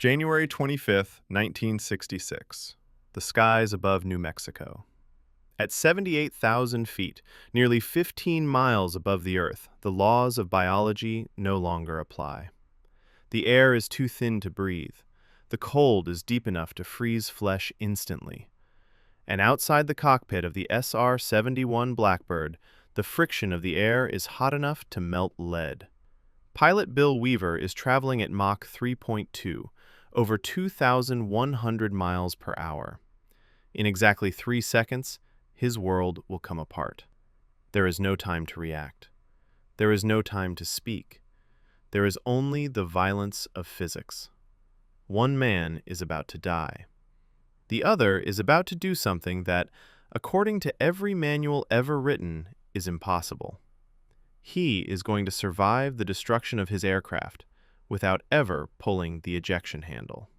January 25th, 1966. The skies above New Mexico. At 78,000 feet, nearly 15 miles above the Earth, the laws of biology no longer apply. The air is too thin to breathe. The cold is deep enough to freeze flesh instantly. And outside the cockpit of the SR-71 Blackbird, the friction of the air is hot enough to melt lead. Pilot Bill Weaver is traveling at Mach 3.2, over 2,100 miles per hour. In exactly 3 seconds, his world will come apart. There is no time to react. There is no time to speak. There is only the violence of physics. One man is about to die. The other is about to do something that, according to every manual ever written, is impossible. He is going to survive the destruction of his aircraft without ever pulling the ejection handle.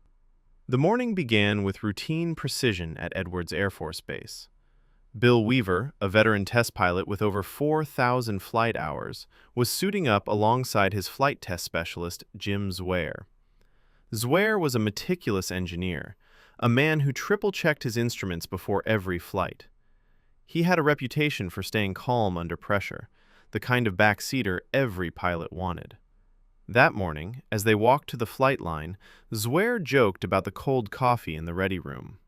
The morning began with routine precision at Edwards Air Force Base. Bill Weaver, a veteran test pilot with over 4,000 flight hours, was suiting up alongside his flight test specialist, Jim Zwarer. Zwarer was a meticulous engineer, a man who triple-checked his instruments before every flight. He had a reputation for staying calm under pressure, the kind of backseater every pilot wanted. That morning, as they walked to the flight line, Zwarer joked about the cold coffee in the ready room.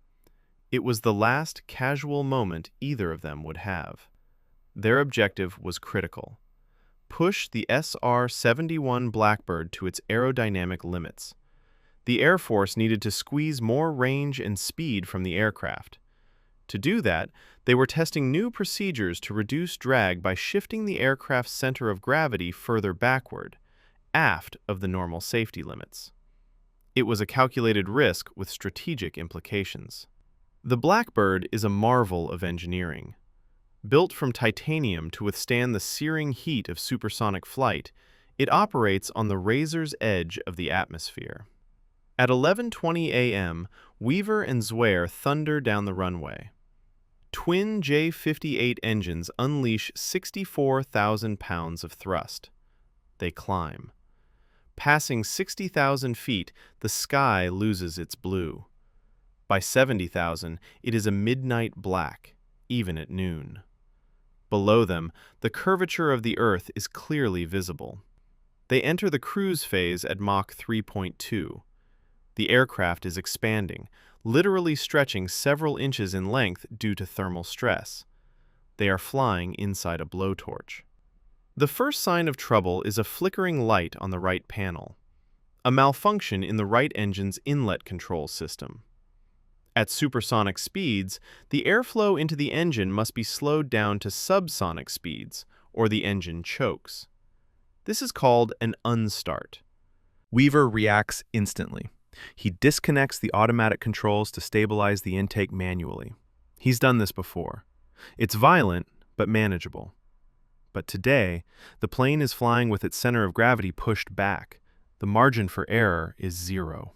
It was the last casual moment either of them would have. Their objective was critical: push the SR-71 Blackbird to its aerodynamic limits. The Air Force needed to squeeze more range and speed from the aircraft. To do that, they were testing new procedures to reduce drag by shifting the aircraft's center of gravity further backward, aft of the normal safety limits. It was a calculated risk with strategic implications. The Blackbird is a marvel of engineering. Built from titanium to withstand the searing heat of supersonic flight, it operates on the razor's edge of the atmosphere. At 11:20 a.m., Weaver and Zwarer thunder down the runway. Twin J-58 engines unleash 64,000 pounds of thrust. They climb. Passing 60,000 feet, the sky loses its blue. By 70,000, it is a midnight black, even at noon. Below them, the curvature of the Earth is clearly visible. They enter the cruise phase at Mach 3.2. The aircraft is expanding, literally stretching several inches in length due to thermal stress. They are flying inside a blowtorch. The first sign of trouble is a flickering light on the right panel, a malfunction in the right engine's inlet control system. At supersonic speeds, the airflow into the engine must be slowed down to subsonic speeds, or the engine chokes. This is called an unstart. Weaver reacts instantly. He disconnects the automatic controls to stabilize the intake manually. He's done this before. It's violent, but manageable. But today, the plane is flying with its center of gravity pushed back. The margin for error is 0.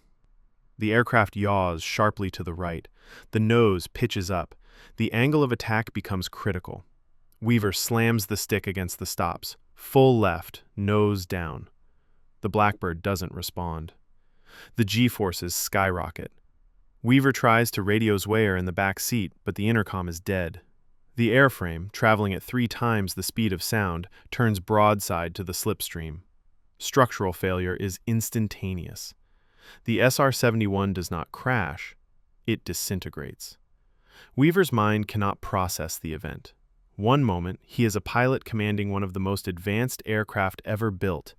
The aircraft yaws sharply to the right. The nose pitches up. The angle of attack becomes critical. Weaver slams the stick against the stops. Full left, nose down. The Blackbird doesn't respond. The G-forces skyrocket. Weaver tries to radio Zwarer in the back seat, but the intercom is dead. The airframe, traveling at 3 times the speed of sound, turns broadside to the slipstream. Structural failure is instantaneous. The SR-71 does not crash, it disintegrates. Weaver's mind cannot process the event. One moment, he is a pilot commanding one of the most advanced aircraft ever built.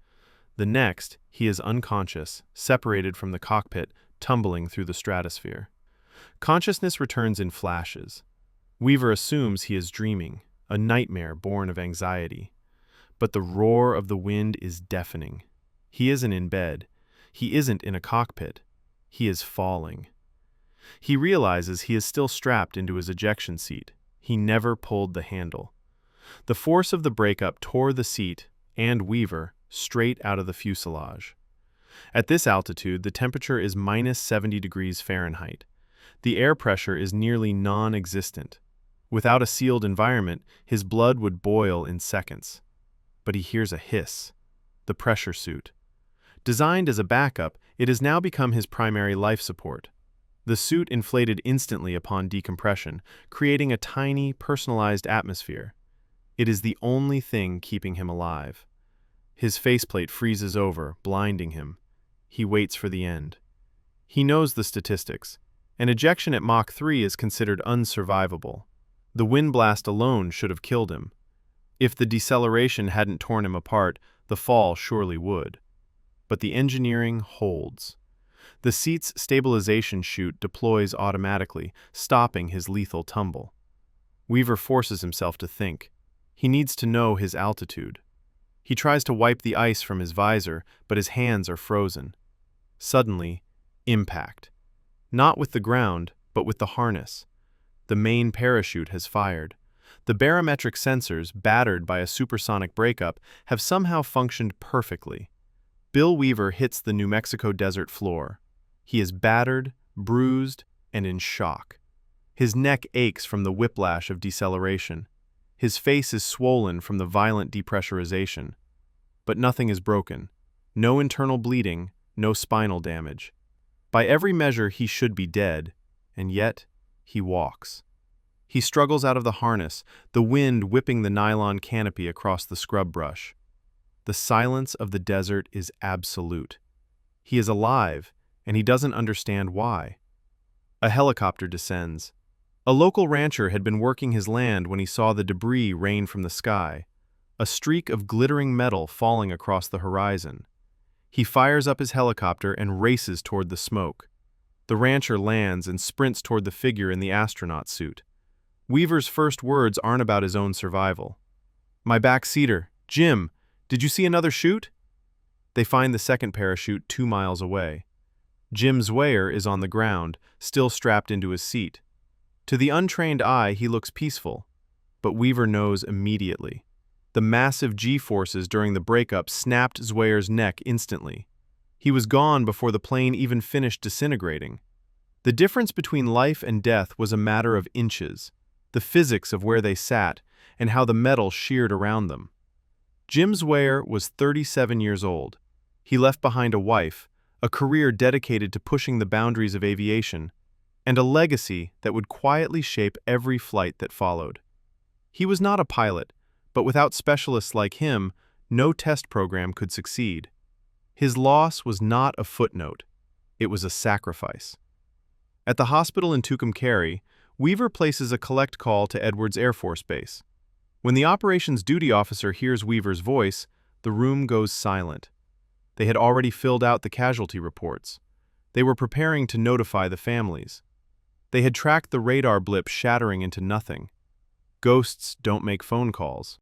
The next, he is unconscious, separated from the cockpit, tumbling through the stratosphere. Consciousness returns in flashes. Weaver assumes he is dreaming, a nightmare born of anxiety. But the roar of the wind is deafening. He isn't in bed. He isn't in a cockpit. He is falling. He realizes he is still strapped into his ejection seat. He never pulled the handle. The force of the breakup tore the seat, and Weaver, straight out of the fuselage. At this altitude, the temperature is minus 70 degrees Fahrenheit. The air pressure is nearly non-existent. Without a sealed environment, his blood would boil in seconds. But he hears a hiss. The pressure suit. Designed as a backup, It has now become his primary life support. The suit inflated instantly upon decompression, creating a tiny, personalized atmosphere. It is the only thing keeping him alive. His faceplate freezes over, blinding him. He waits for the end. He knows the statistics. An ejection at Mach 3 is considered unsurvivable. The wind blast alone should have killed him. If the deceleration hadn't torn him apart, the fall surely would. But the engineering holds. The seat's stabilization chute deploys automatically, stopping his lethal tumble. Weaver forces himself to think. He needs to know his altitude. He tries to wipe the ice from his visor, but his hands are frozen. Suddenly, impact. Not with the ground, but with the harness. The main parachute has fired. The barometric sensors, battered by a supersonic breakup, have somehow functioned perfectly. Bill Weaver hits the New Mexico desert floor. He is battered, bruised, and in shock. His neck aches from the whiplash of deceleration. His face is swollen from the violent depressurization. But nothing is broken. No internal bleeding, no spinal damage. By every measure, he should be dead, and yet he walks. He struggles out of the harness, the wind whipping the nylon canopy across the scrub brush. The silence of the desert is absolute. He is alive, and he doesn't understand why. A helicopter descends. A local rancher had been working his land when he saw the debris rain from the sky, a streak of glittering metal falling across the horizon. He fires up his helicopter and races toward the smoke. The rancher lands and sprints toward the figure in the astronaut suit. Weaver's first words aren't about his own survival. "My backseater, Jim, did you see another chute?" They find the second parachute 2 miles away. Jim Zwayer is on the ground, still strapped into his seat. To the untrained eye, he looks peaceful, but Weaver knows immediately. The massive G-forces during the breakup snapped Zwayer's neck instantly. He was gone before the plane even finished disintegrating. The difference between life and death was a matter of inches, the physics of where they sat, and how the metal sheared around them. Jim Zwayer was 37 years old. He left behind a wife, a career dedicated to pushing the boundaries of aviation, and a legacy that would quietly shape every flight that followed. He was not a pilot, but without specialists like him, no test program could succeed. His loss was not a footnote. It was a sacrifice. At the hospital in Tucumcari, Weaver places a collect call to Edwards Air Force Base. When the operations duty officer hears Weaver's voice, the room goes silent. They had already filled out the casualty reports. They were preparing to notify the families. They had tracked the radar blip shattering into nothing. Ghosts don't make phone calls.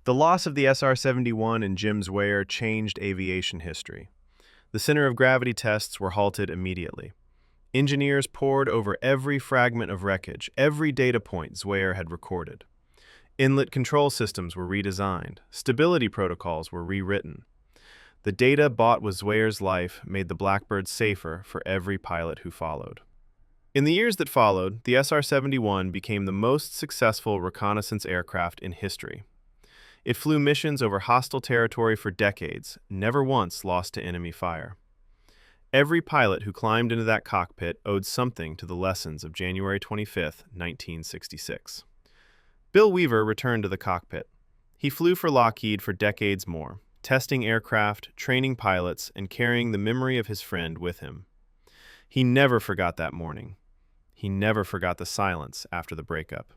The loss of the SR-71 and Jim Zwayer changed aviation history. The center of gravity tests were halted immediately. Engineers pored over every fragment of wreckage, every data point Zwayer had recorded. Inlet control systems were redesigned. Stability protocols were rewritten. The data bought with Zwayer's life made the Blackbird safer for every pilot who followed. In the years that followed, the SR-71 became the most successful reconnaissance aircraft in history. It flew missions over hostile territory for decades, never once lost to enemy fire. Every pilot who climbed into that cockpit owed something to the lessons of January 25, 1966. Bill Weaver returned to the cockpit. He flew for Lockheed for decades more, testing aircraft, training pilots, and carrying the memory of his friend with him. He never forgot that morning. He never forgot the silence after the breakup.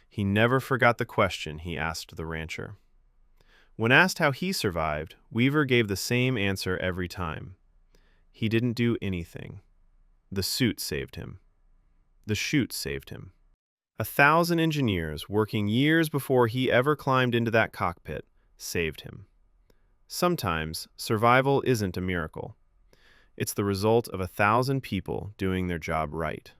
He never forgot the question he asked the rancher. When asked how he survived, Weaver gave the same answer every time. He didn't do anything. The suit saved him. The chute saved him. 1,000 engineers, working years before he ever climbed into that cockpit, saved him. Sometimes, survival isn't a miracle. It's the result of 1,000 people doing their job right,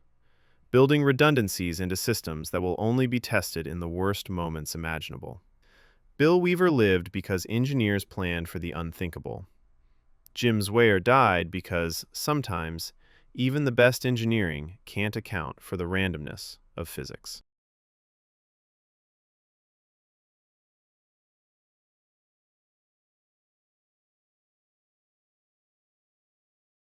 building redundancies into systems that will only be tested in the worst moments imaginable. Bill Weaver lived because engineers planned for the unthinkable. Jim Zwayer died because, sometimes, even the best engineering can't account for the randomness of physics.